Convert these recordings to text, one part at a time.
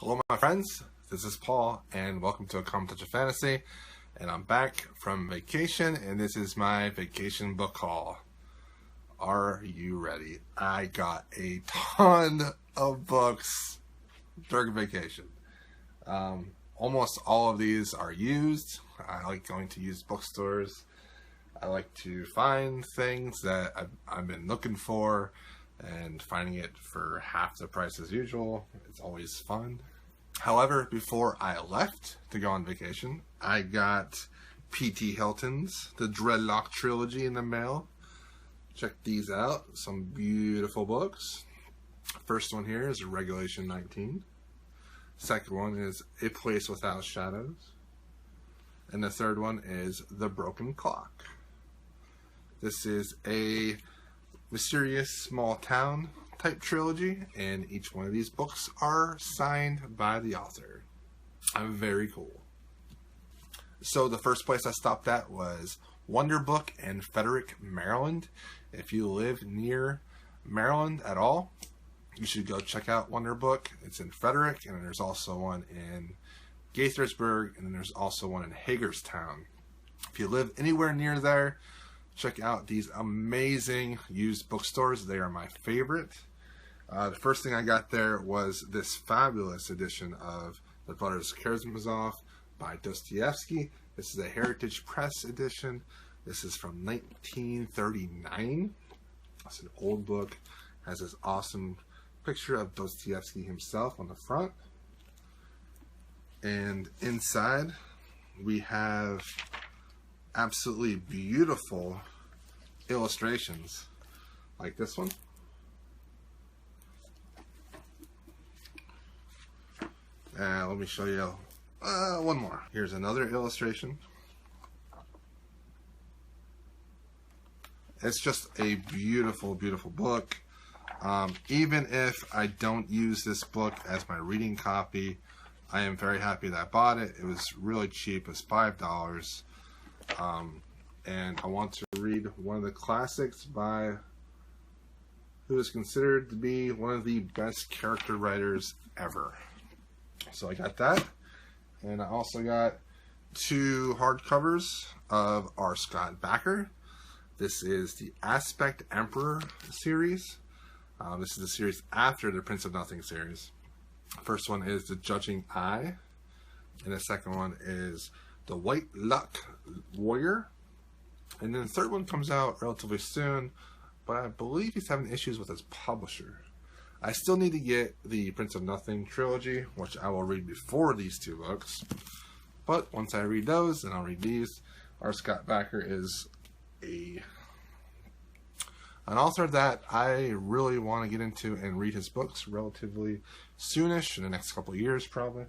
Hello my friends, this is Paul and welcome to A Common Touch of Fantasy, and I'm back from vacation and this is my vacation book haul. Are you ready? I got a ton of books during vacation. Almost all of these are used. I like going to used bookstores. I like to find things that I've been looking for and finding it for half the price as usual. It's always fun. However, before I left to go on vacation, I got P.T. Hilton's The Dreadlock Trilogy in the mail. Check these out. Some beautiful books. First one here is Regulation 19. Second one is A Place Without Shadows. And the third one is The Broken Clock. This is a mysterious small town type trilogy, and each one of these books are signed by the author. Very cool. So the first place I stopped at was Wonder Book in Frederick, Maryland. If you live near Maryland at all, you should go check out Wonder Book. It's in Frederick, and then there's also one in Gaithersburg, and then there's also one in Hagerstown. If you live anywhere near there, check out these amazing used bookstores. They are my favorite. The first thing I got there was this fabulous edition of The Brothers Karamazov by Dostoevsky. This is a Heritage Press edition. This is from 1939. It's an old book. It has this awesome picture of Dostoevsky himself on the front. And inside we have absolutely beautiful illustrations like this one. Let me show you one more. Here's another illustration. It's just a beautiful, beautiful book. Even if I don't use this book as my reading copy, I am very happy that I bought it. It was really cheap. It was $5. And I want to read one of the classics by who is considered to be one of the best character writers ever. So I got that, and I also got two hardcovers of R. Scott Bakker. This is the Aspect Emperor series. This is the series after the Prince of Nothing series. First one is The Judging Eye, and the second one is The White Luck Warrior. And then the third one comes out relatively soon, but I believe he's having issues with his publisher. I still need to get the Prince of Nothing trilogy, which I will read before these two books. But once I read those, then I'll read these. R. Scott Bakker is an author that I really want to get into and read his books relatively soonish, in the next couple of years probably.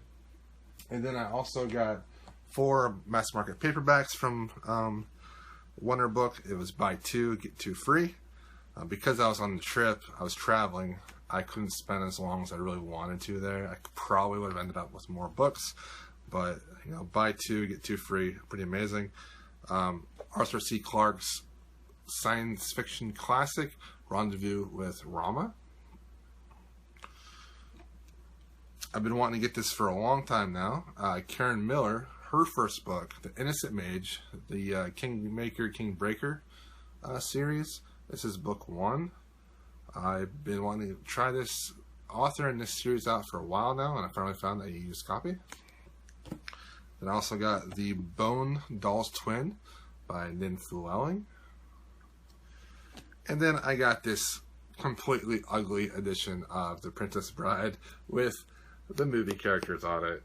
And then I also got 4 mass market paperbacks from Wonder Book. It was buy 2, get 2 free. Because I was on the trip, I was traveling, I couldn't spend as long as I really wanted to there. I probably would have ended up with more books, but you know, buy 2, get 2 free, pretty amazing. Arthur C. Clarke's science fiction classic, Rendezvous with Rama. I've been wanting to get this for a long time now. Karen Miller, her first book, The Innocent Mage, the Kingmaker, Kingbreaker series. This is book 1. I've been wanting to try this author and this series out for a while now, and I finally found a used copy. Then I also got The Bone Doll's Twin by Nin Llewellyn. And then I got this completely ugly edition of The Princess Bride with the movie characters on it.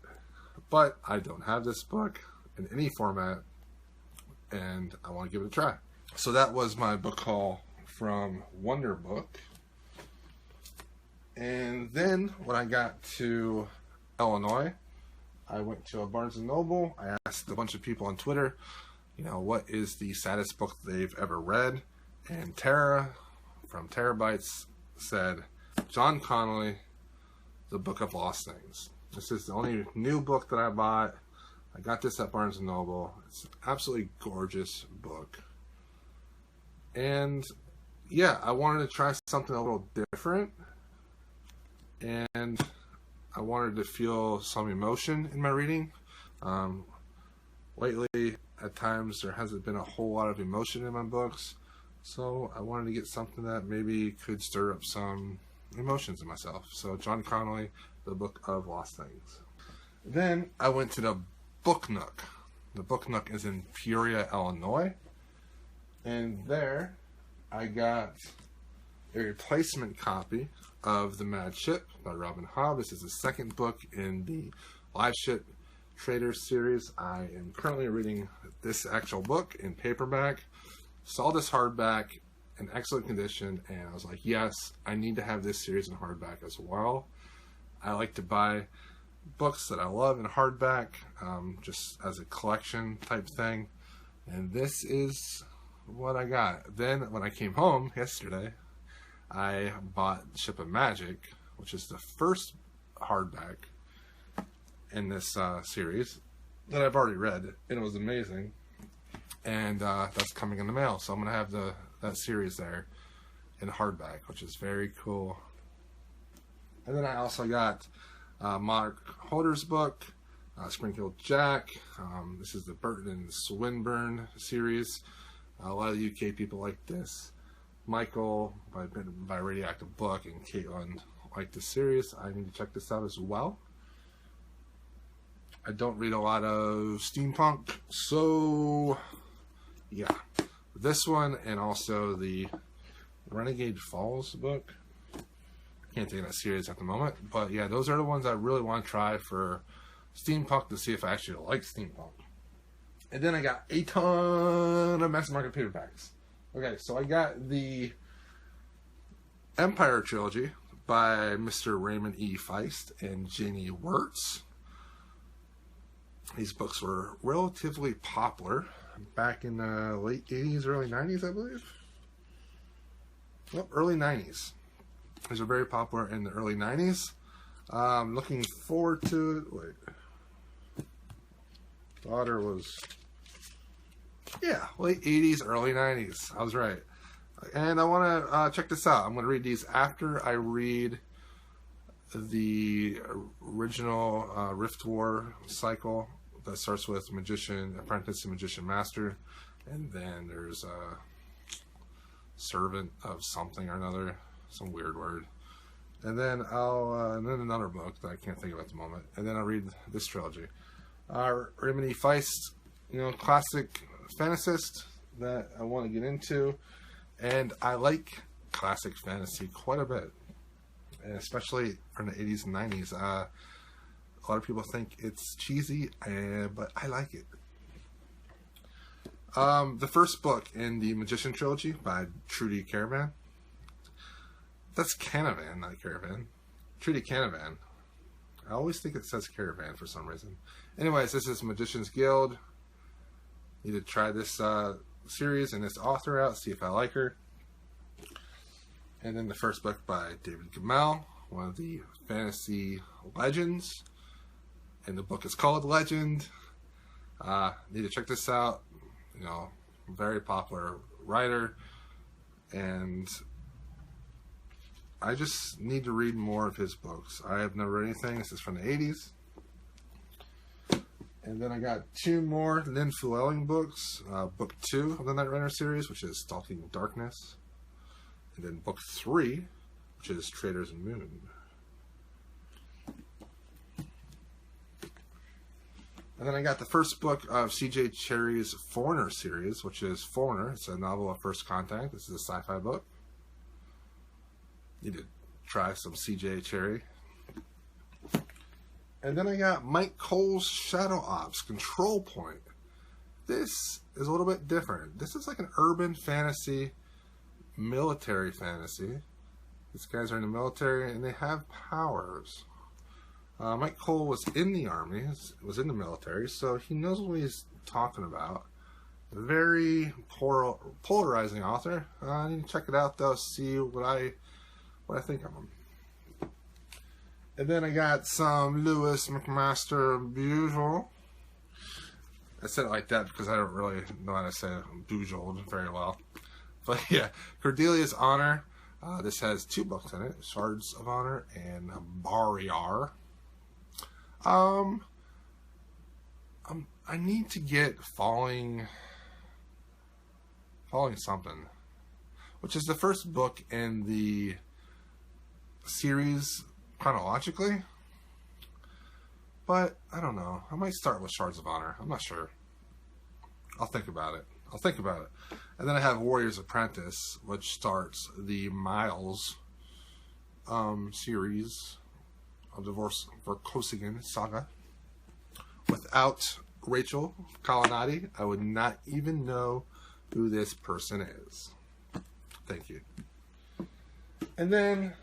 But I don't have this book in any format, and I want to give it a try. So that was my book haul from Wonder Book. And then when I got to Illinois, I went to a Barnes & Noble. I asked a bunch of people on Twitter, you know, what is the saddest book they've ever read? And Tara from Terabytes said, John Connolly, The Book of Lost Things. This is the only new book that I bought. I got this at Barnes & Noble. It's an absolutely gorgeous book. And yeah, I wanted to try something a little different. And I wanted to feel some emotion in my reading. Lately, at times, there hasn't been a whole lot of emotion in my books, so I wanted to get something that maybe could stir up some emotions in myself. So John Connolly, The Book of Lost Things. Then I went to the Book Nook. The Book Nook is in Peoria, Illinois, and there I got a replacement copy of The Mad Ship by Robin Hobb. This is the second book in the Live Ship Traders series. I am currently reading this actual book in paperback. Saw this hardback in excellent condition, and I was like, yes, I need to have this series in hardback as well. I like to buy books that I love in hardback, just as a collection type thing, and this is what I got. Then when I came home yesterday, I bought Ship of Magic, which is the first hardback in this series that I've already read, and it was amazing. And that's coming in the mail, so I'm gonna have that series there in hardback, which is very cool. And then I also got Mark Holder's book, Springheeled Jack. This is the Burton and Swinburne series. A lot of UK people like this. Michael by Radioactive Book and Caitlin like this series. I need to check this out as well. I don't read a lot of steampunk, so yeah. This one and also the Renegade Falls book. Can't take that serious at the moment, but yeah, those are the ones I really want to try for steampunk to see if I actually like steampunk. And then I got a ton of mass market paperbacks. Okay, so I got the Empire Trilogy by Mr. Raymond E. Feist and Ginny Wirtz. These books were relatively popular back in the late 80s, early 90s, I believe. Well, early 90s. These are very popular in the early 90s. Looking forward to it. Wait. Daughter was... yeah, late 80s, early 90s. I was right. And I want to check this out. I'm going to read these after I read the original Rift War cycle that starts with Magician Apprentice and Magician Master. And then there's a Servant of something or another. Some weird word. And then and then another book that I can't think of at the moment. And then I'll read this trilogy. Raymond E. Feist, classic fantasist that I want to get into, and I like classic fantasy quite a bit, and especially from the 80s and 90s. A lot of people think it's cheesy, but I like it. The first book in the Magician Trilogy by Trudy Caravan. That's Canavan, not Caravan. Trudy Canavan. I always think it says Caravan for some reason. Anyways, this is Magician's Guild. Need to try this series and this author out, see if I like her. And then the first book by David Gemmell, one of the fantasy legends. And the book is called Legend. Need to check this out. Very popular writer. And I just need to read more of his books. I have never read anything. This is from the 80s. And then I got two more Lynn Flewelling books. Book 2 of the Night Runner series, which is Stalking Darkness. And then book 3, which is Traders and Moon. And then I got the first book of C.J. Cherry's Foreigner series, which is Foreigner. It's a novel of first contact. This is a sci-fi book. Need to try some C.J. Cherry. And then I got Mike Cole's Shadow Ops Control Point. This is a little bit different. This is like an urban fantasy, military fantasy. These guys are in the military and they have powers. Mike Cole was in the army, was in the military, so he knows what he's talking about. A very polarizing author. I need to check it out though, see what I think of him. And then I got some Lewis McMaster Bugel. I said it like that because I don't really know how to say Bugel very well. But yeah, Cordelias Honor. This has 2 books in it, Shards of Honor and Barriar. I need to get Falling something, which is the first book in the series chronologically. But I don't know. I might start with Shards of Honor. I'm not sure. I'll think about it. And then I have Warrior's Apprentice, which starts the Miles series of the Vorkosigan Saga. Without Rachel Colonnati, I would not even know who this person is. Thank you. And then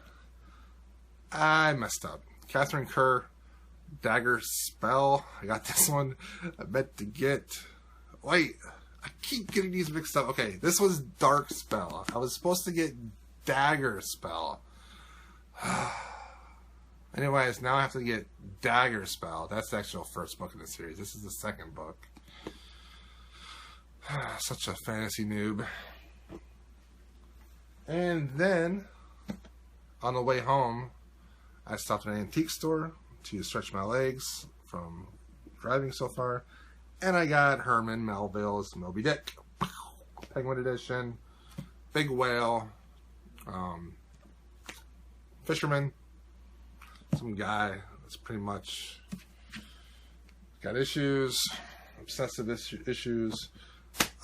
I messed up. Catherine Kerr, Dagger Spell. I got this one. I meant to get... Wait, I keep getting these mixed up. Okay, this was Dark Spell. I was supposed to get Dagger Spell. Anyways, now I have to get Dagger Spell. That's the actual first book in the series. This is the second book. Such a fantasy noob. And then, on the way home, I stopped at an antique store to stretch my legs from driving so far. And I got Herman Melville's Moby Dick. Penguin edition. Big whale. Fisherman. Some guy that's pretty much got issues, obsessive issues.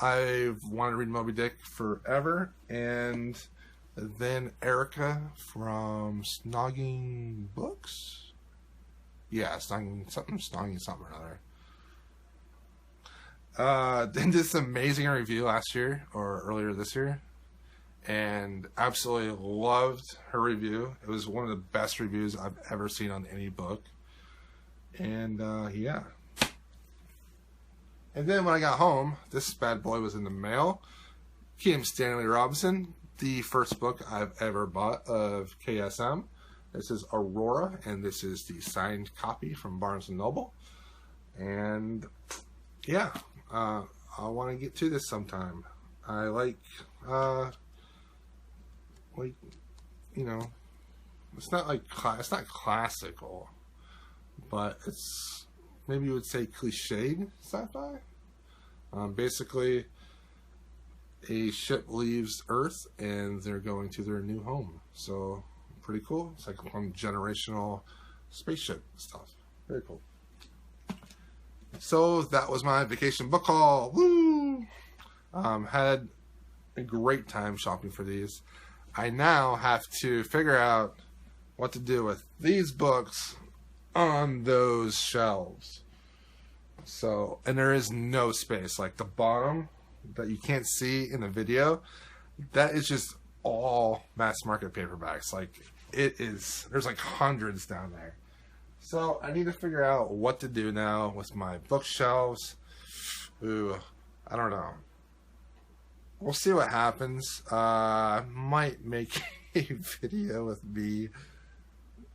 I've wanted to read Moby Dick forever, and then Erica from Snogging Books? Yeah, Snogging something or another. Did this amazing review last year, or earlier this year, and absolutely loved her review. It was one of the best reviews I've ever seen on any book. And yeah. And then when I got home, this bad boy was in the mail. Kim Stanley Robinson, the first book I've ever bought of KSM. This is Aurora, and this is the signed copy from Barnes & Noble. And yeah, I want to get to this sometime. I like, you know, it's not like it's not classical, but it's, maybe you would say, cliched sci-fi. Basically, a ship leaves Earth and they're going to their new home. So pretty cool. It's like some generational spaceship stuff. Very cool. So that was my vacation book haul. Woo! Had a great time shopping for these. I now have to figure out what to do with these books on those shelves. So, and there is no space. Like the bottom that you can't see in the video, that is just all mass market paperbacks. Like it is, there's like hundreds down there. So I need to figure out what to do now with my bookshelves. Ooh, I don't know. We'll see what happens. I might make a video with me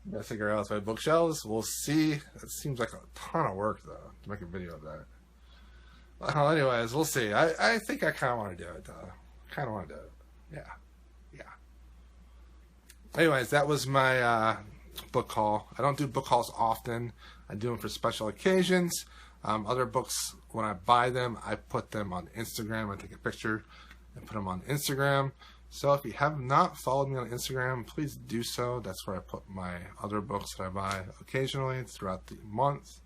messing around with my bookshelves. We'll see. It seems like a ton of work, though, to make a video of that. Well, anyways, we'll see. I think I kind of want to do it, though. Kind of want to do it. Yeah. Anyways, that was my book haul. I don't do book hauls often. I do them for special occasions. Other books, when I buy them, I put them on Instagram. I take a picture and put them on Instagram. So if you have not followed me on Instagram, please do so. That's where I put my other books that I buy occasionally throughout the month.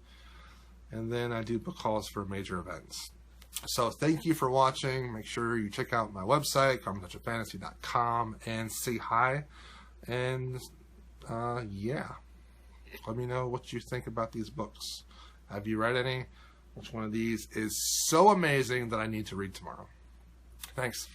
And then I do book hauls for major events. So thank you for watching. Make sure you check out my website, CommonTouchOfFantasy.com, and say hi. And yeah, let me know what you think about these books. Have you read any? Which one of these is so amazing that I need to read tomorrow? Thanks.